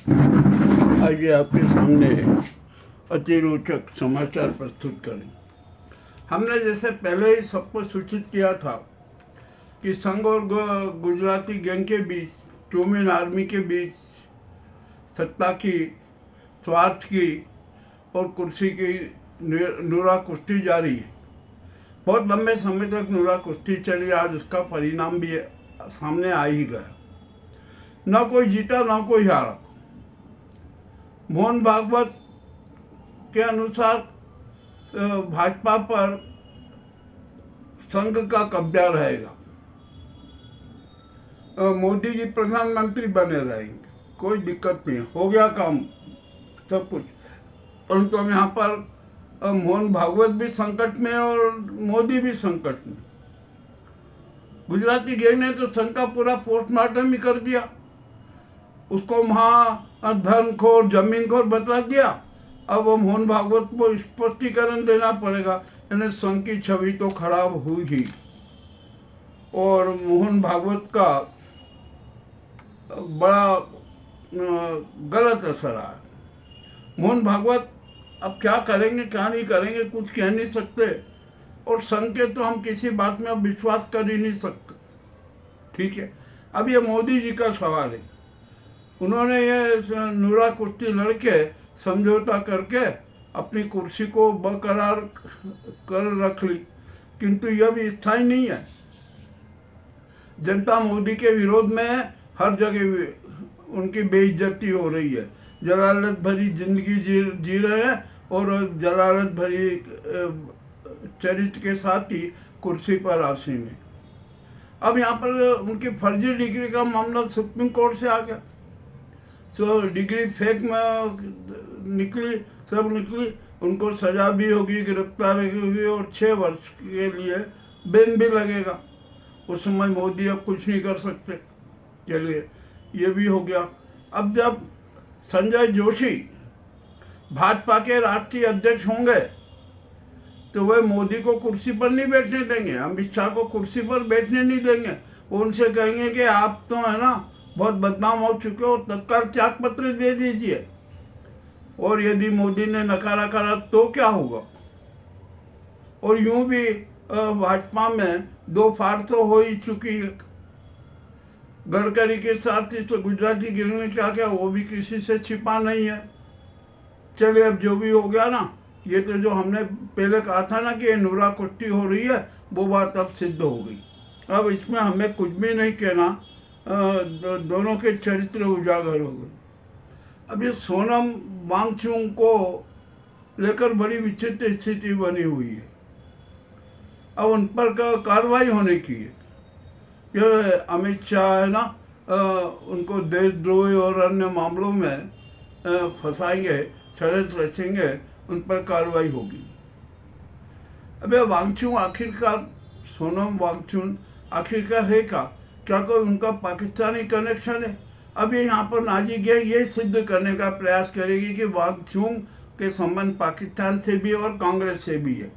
आइए आपके सामने अति रोचक समाचार प्रस्तुत करें। हमने जैसे पहले ही सबको सूचित किया था कि संघ और गुजराती गैंग के बीच, टू मैन आर्मी के बीच सत्ता की, स्वार्थ की और कुर्सी की नूरा कुश्ती जारी है। बहुत लंबे समय तक नूरा कुश्ती चली, आज उसका परिणाम भी सामने आ ही गया। न कोई जीता न कोई हारा। मोहन भागवत के अनुसार भाजपा पर संघ का कब्जा रहेगा। मोदी जी प्रधानमंत्री बने रहेंगे, कोई दिक्कत नहीं, हो गया काम सब कुछ। परंतु हम यहाँ पर मोहन भागवत भी संकट में और मोदी भी संकट में। गुजराती गैंग ने तो संघ का पूरा पोस्टमार्टम ही कर दिया, उसको वहाँ धनखोर जमीनखोर बता दिया। अब वो मोहन भागवत को स्पष्टीकरण देना पड़ेगा, यानी संघ की छवि तो खराब हुई ही और मोहन भागवत का बड़ा गलत असर आया। मोहन भागवत अब क्या करेंगे क्या नहीं करेंगे कुछ कह नहीं सकते, और संघ के तो हम किसी बात में अब विश्वास कर ही नहीं सकते। ठीक है, अब ये मोदी जी का सवाल है। उन्होंने ये नूरा कुश्ती लड़के समझौता करके अपनी कुर्सी को बरकरार कर रख ली, किंतु यह भी स्थायी नहीं है। जनता मोदी के विरोध में हर जगह उनकी बेइज्जती हो रही है। जलालत भरी जिंदगी जी रहे हैं और जलालत भरी चरित्र के साथ ही कुर्सी पर आसीन है। अब यहाँ पर उनकी फर्जी डिग्री का मामला सुप्रीम कोर्ट से आ गया। तो डिग्री फेक में निकली, सब निकली, उनको सजा भी होगी, गिरफ्तारी होगी और 6 वर्ष के लिए बैन भी लगेगा। उस समय मोदी अब कुछ नहीं कर सकते। चलिए, ये भी हो गया। अब जब संजय जोशी भाजपा के राष्ट्रीय अध्यक्ष होंगे तो वह मोदी को कुर्सी पर नहीं बैठने देंगे, अमित शाह को कुर्सी पर बैठने नहीं देंगे। वो उनसे कहेंगे कि आप तो है ना बहुत बदनाम हो चुके हो, तत्काल त्याग पत्र दे दीजिए। और यदि मोदी ने नकारा करा तो क्या होगा? और यूं भी भाजपा में 2 फाड़ तो हो ही चुकी है। गडकरी के साथ ही तो गुजराती गैंग ने क्या किया वो भी किसी से छिपा नहीं है। चलिए, अब जो भी हो गया ना, ये तो जो हमने पहले कहा था ना कि ये नूरा कुश्ती हो रही है, वो बात अब सिद्ध हो गई। अब इसमें हमें कुछ भी नहीं कहना, दोनों के चरित्र उजागर हो गए। अब ये सोनम वांगचुक को लेकर बड़ी विचित्र स्थिति बनी हुई है। अब उन पर कार्रवाई होने की है। ये अमित शाह है ना, उनको देशद्रोही और अन्य मामलों में फंसाएंगे, षड्यंत्र रचेंगे, उन पर कार्रवाई होगी। अब ये वांगचुक आखिरकार, सोनम वांगचुक आखिरकार है क्या कोई उनका पाकिस्तानी कनेक्शन है? अब ये यहाँ पर नाजी गैंग ये सिद्ध करने का प्रयास करेगी कि वांगचुक के संबंध पाकिस्तान से भी और कांग्रेस से भी है।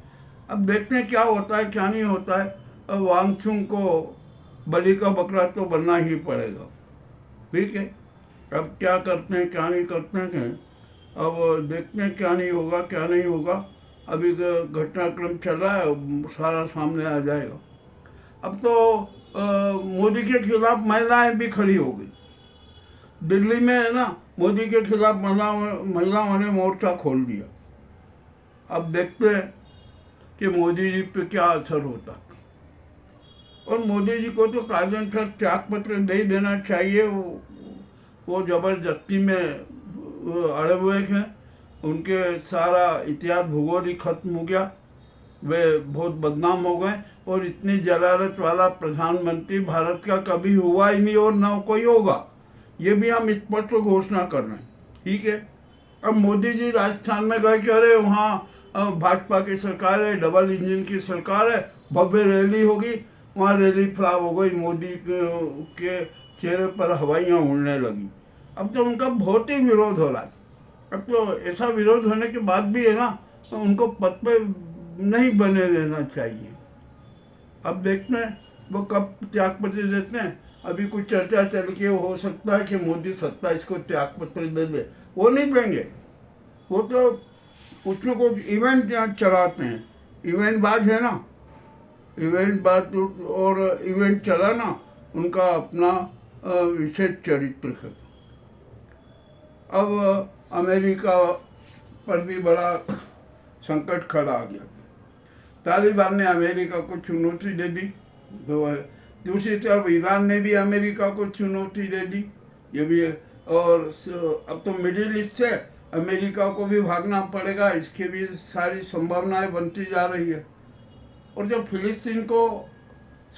अब देखते हैं क्या होता है क्या नहीं होता है। अब वांगचुक को बलि का बकरा तो बनना ही पड़ेगा। ठीक है, अब क्या करते हैं क्या नहीं करते हैं, अब देखते हैं क्या नहीं होगा क्या नहीं होगा। अभी घटनाक्रम चल रहा है, सारा सामने आ जाएगा। अब तो मोदी के खिलाफ महिलाएं भी खड़ी हो गई। दिल्ली में है ना, मोदी के खिलाफ महिलाओं ने मोर्चा खोल दिया। अब देखते हैं कि मोदी जी पे क्या असर होता। और मोदी जी को तो कायदेनुसार त्याग पत्र दे देना चाहिए। वो जबरदस्ती में अड़े हुए हैं, उनके सारा इतिहास भूगोल ही खत्म हो गया, वे बहुत बदनाम हो गए। और इतनी जलालत वाला प्रधानमंत्री भारत का कभी हुआ ही नहीं और न कोई होगा, ये भी हम स्पष्ट घोषणा कर रहे हैं। ठीक है, अब मोदी जी राजस्थान में गए कि अरे वहाँ भाजपा की सरकार है, डबल इंजन की सरकार है, भव्य रैली होगी, वहाँ रैली फ्लॉप हो गई, मोदी के चेहरे पर हवाइयाँ उड़ने लगी। अब तो उनका बहुत ही विरोध हो रहा है। अब तो ऐसा विरोध होने के बाद भी है ना, तो उनको पद पे नहीं बने रहना चाहिए। अब देखते हैं वो कब त्याग पत्र देते हैं। अभी कुछ चर्चा चल के हो सकता है कि मोदी 27 को त्याग पत्र दे दे। वो नहीं देंगे, वो तो कुछ न कुछ इवेंट चलाते हैं, इवेंट बाज है ना, इवेंट बाज और इवेंट चलाना उनका अपना विशेष चरित्र है। अब अमेरिका पर भी बड़ा संकट खड़ा आ गया। तालिबान ने अमेरिका को चुनौती दे दी, तो दूसरी तरफ ईरान ने भी अमेरिका को चुनौती दे दी, ये भी है। और अब तो मिडिल ईस्ट से अमेरिका को भी भागना पड़ेगा, इसकी भी सारी संभावनाएं बनती जा रही है। और जब फिलिस्तीन को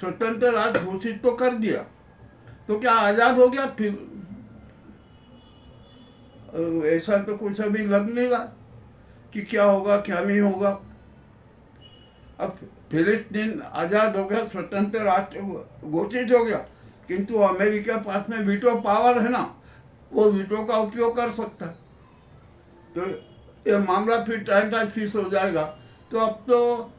स्वतंत्र राज्य घोषित तो कर दिया, तो क्या आज़ाद हो गया फिर? ऐसा तो कुछ अभी लग नहीं रहा कि क्या होगा क्या नहीं होगा। अब फिलिस्तीन आज़ाद हो गया, स्वतंत्र राष्ट्र घोषित हो गया, किंतु अमेरिका के पास में वीटो पावर है ना, वो वीटो का उपयोग कर सकता है, तो ये मामला फिर टाइम फिक्स हो जाएगा। तो अब तो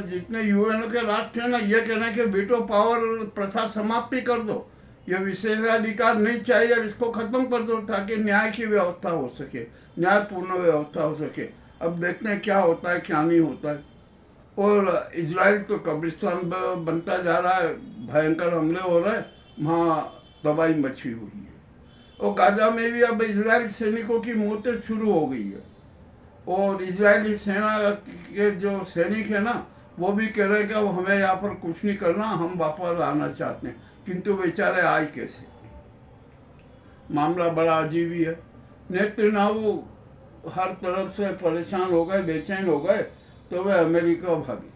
जितने यूएन के राष्ट्र हैं ना, ये कहना कि वीटो पावर प्रथा समाप्त कर दो, ये विशेषाधिकार नहीं चाहिए, इसको खत्म कर दो, ताकि न्याय की व्यवस्था हो सके, न्यायपूर्ण व्यवस्था हो सके। अब देखते हैं क्या होता है क्या नहीं होता है। और इजराइल तो कब्रिस्तान बनता जा रहा है, भयंकर हमले हो रहे हैं, वहाँ तबाही मची हुई है। और गाजा में भी अब इजराइल सैनिकों की मौतें शुरू हो गई है, और इजरायली सेना के जो सैनिक है ना, वो भी कह रहे हैं कि हमें यहाँ पर कुछ नहीं करना, हम वापस आना चाहते हैं, किंतु बेचारे आए कैसे? मामला बड़ा अजीब ही है। नेतन्याहू हर तरफ से परेशान हो गए, बेचैन हो गए, तो वे अमेरिका भागे।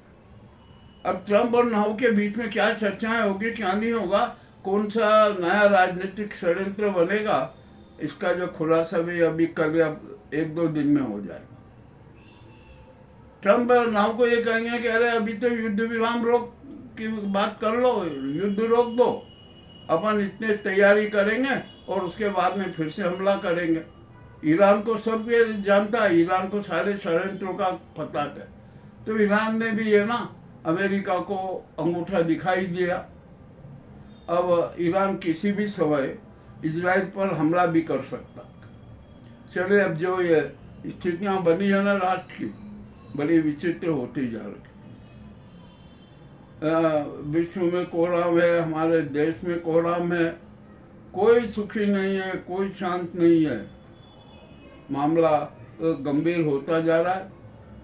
अब ट्रंप और नाहू के बीच में क्या चर्चाएं होगी क्या नहीं होगा, कौन सा नया राजनीतिक षड्यंत्र बनेगा, इसका जो खुलासा भी अभी कल या 1-2 दिन में हो जाएगा। ट्रंप और नाहू को ये कहेंगे कि अरे अभी तो युद्ध विराम रोक की बात कर लो, युद्ध रोक दो, अपन इतने तैयारी करेंगे और उसके बाद में फिर से हमला करेंगे। ईरान को सब ये जानता है, ईरान को सारे षड्यंत्रों का पता है, तो ईरान ने भी ये ना अमेरिका को अंगूठा दिखाई दिया। अब ईरान किसी भी समय इजराइल पर हमला भी कर सकता। चले, अब जो ये स्थितियाँ बनी है ना राष्ट्र की, बड़ी विचित्र होती जा रही। विश्व में कोहराम है, हमारे देश में कोहराम है, कोई सुखी नहीं है, कोई शांत नहीं है। मामला गंभीर होता जा रहा है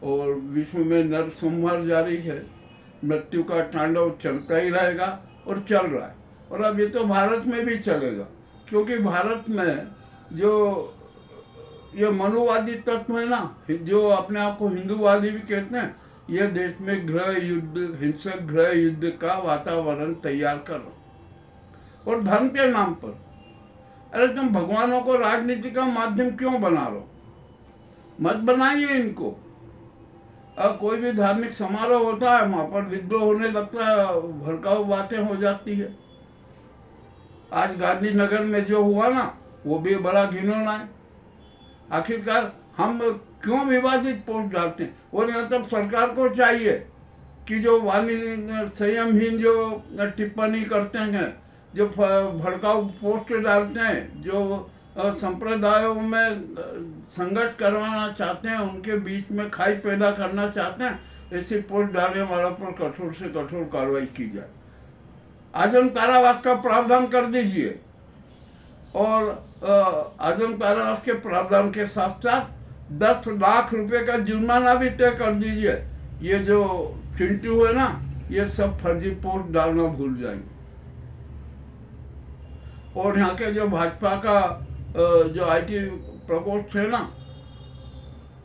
और विश्व में नरसंहार जारी है, मृत्यु का तांडव चलता ही रहेगा और चल रहा है। और अब ये तो भारत में भी चलेगा, क्योंकि भारत में जो ये मनुवादी तत्व है ना, जो अपने आप को हिंदूवादी भी कहते हैं, ये देश में गृह युद्ध, हिंसक गृह युद्ध का वातावरण तैयार कर रहा। और धर्म के नाम पर, अरे तुम भगवानों को राजनीति का माध्यम क्यों बना रहे हो? मत बनाइए इनको। कोई भी धार्मिक समारोह होता है, वहां पर विद्रोह होने लगता है, भड़काऊ बातें हो जाती है। आज गांधीनगर में जो हुआ ना, वो भी बड़ा घिनौना है। आखिरकार हम क्यों विवादित पोस्ट डालते हैं? और यहाँ तब सरकार को चाहिए कि जो वाणी संयमहीन जो टिप्पणी करते हैं, जो भड़काऊ पोस्ट डालते हैं, जो संप्रदायों में संघर्ष करवाना चाहते हैं, उनके बीच में खाई पैदा करना चाहते हैं, ऐसी पोस्ट डालने वालों पर कठोर से कठोर कार्रवाई की जाए। आजम कारावास का प्रावधान कर दीजिए, और आजम कारावास के प्रावधान के साथ साथ 10 लाख रुपए का जुर्माना भी तय कर दीजिए। ये जो चिंटू है ना, ये सब फर्जी पोस्ट डालना भूल जाएंगे। और यहाँ के जो भाजपा का जो IT प्रकोष्ठ है ना,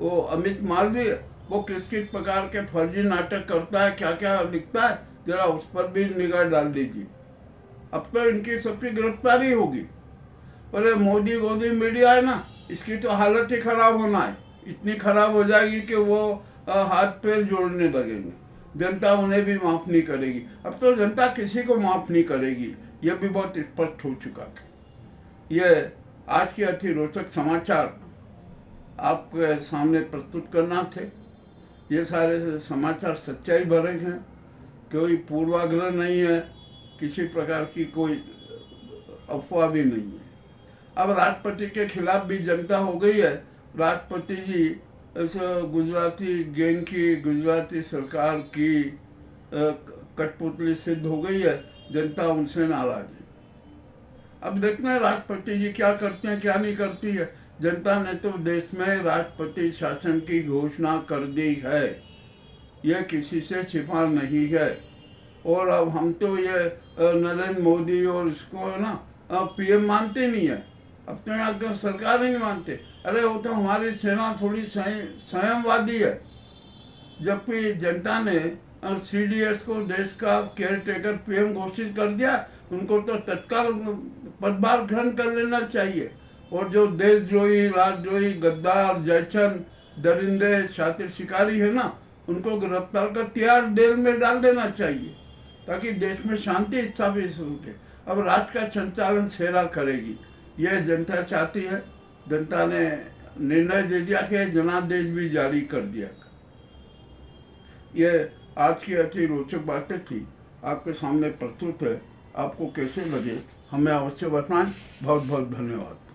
वो अमित मालवीय, वो किस किस प्रकार के फर्जी नाटक करता है, क्या क्या लिखता है, जरा उस पर भी निगाह डाल दीजिए। अब तो इनकी सबकी गिरफ्तारी होगी। अरे मोदी गोदी मीडिया है ना, इसकी तो हालत ही खराब होना है, इतनी खराब हो जाएगी कि वो हाथ पैर जोड़ने लगेंगे। जनता उन्हें भी माफ़ नहीं करेगी। अब तो जनता किसी को माफ़ नहीं करेगी, यह भी बहुत स्पष्ट हो चुका है। ये आज के अति रोचक समाचार आपके सामने प्रस्तुत करना थे। ये सारे समाचार सच्चाई भरे हैं, कोई पूर्वाग्रह नहीं है, किसी प्रकार की कोई अफवाह भी नहीं है। अब राष्ट्रपति के खिलाफ भी जनता हो गई है। राष्ट्रपति जी इस गुजराती गैंग की, गुजराती सरकार की कठपुतली सिद्ध हो गई है। जनता उनसे नाराज है। अब देखते हैं राष्ट्रपति जी क्या करते हैं, क्या नहीं करती है। जनता ने तो देश में राष्ट्रपति शासन की घोषणा कर दी है, यह किसी से छिपा नहीं है। और अब हम तो ये नरेंद्र मोदी और इसको ना पीएम मानते नहीं है। अब तो यहाँ की सरकार ही नहीं मानते। अरे वो तो हमारी सेना थोड़ी संयमवादी है। जबकि जनता ने सीडीएस को देश का केयरटेकर पीएम घोषित कर दिया, उनको तो तत्काल पदभार ग्रहण कर लेना चाहिए। और जो देशद्रोही, राजद्रोही, गद्दार, जयचंद, दरिंदे, शातिर शिकारी है ना, उनको गिरफ्तार कर तिहाड़ जेल में डाल देना चाहिए, ताकि देश में शांति स्थापित हो सके। अब राष्ट्र का संचालन सेना करेगी, यह जनता चाहती है। जनता ने निर्णय दे दिया कि जनादेश भी जारी कर दिया। ये आज की अच्छी रोचक बातें थी, आपके सामने प्रस्तुत है। आपको कैसे लगे हमें अवश्य बताएं। बहुत बहुत धन्यवाद।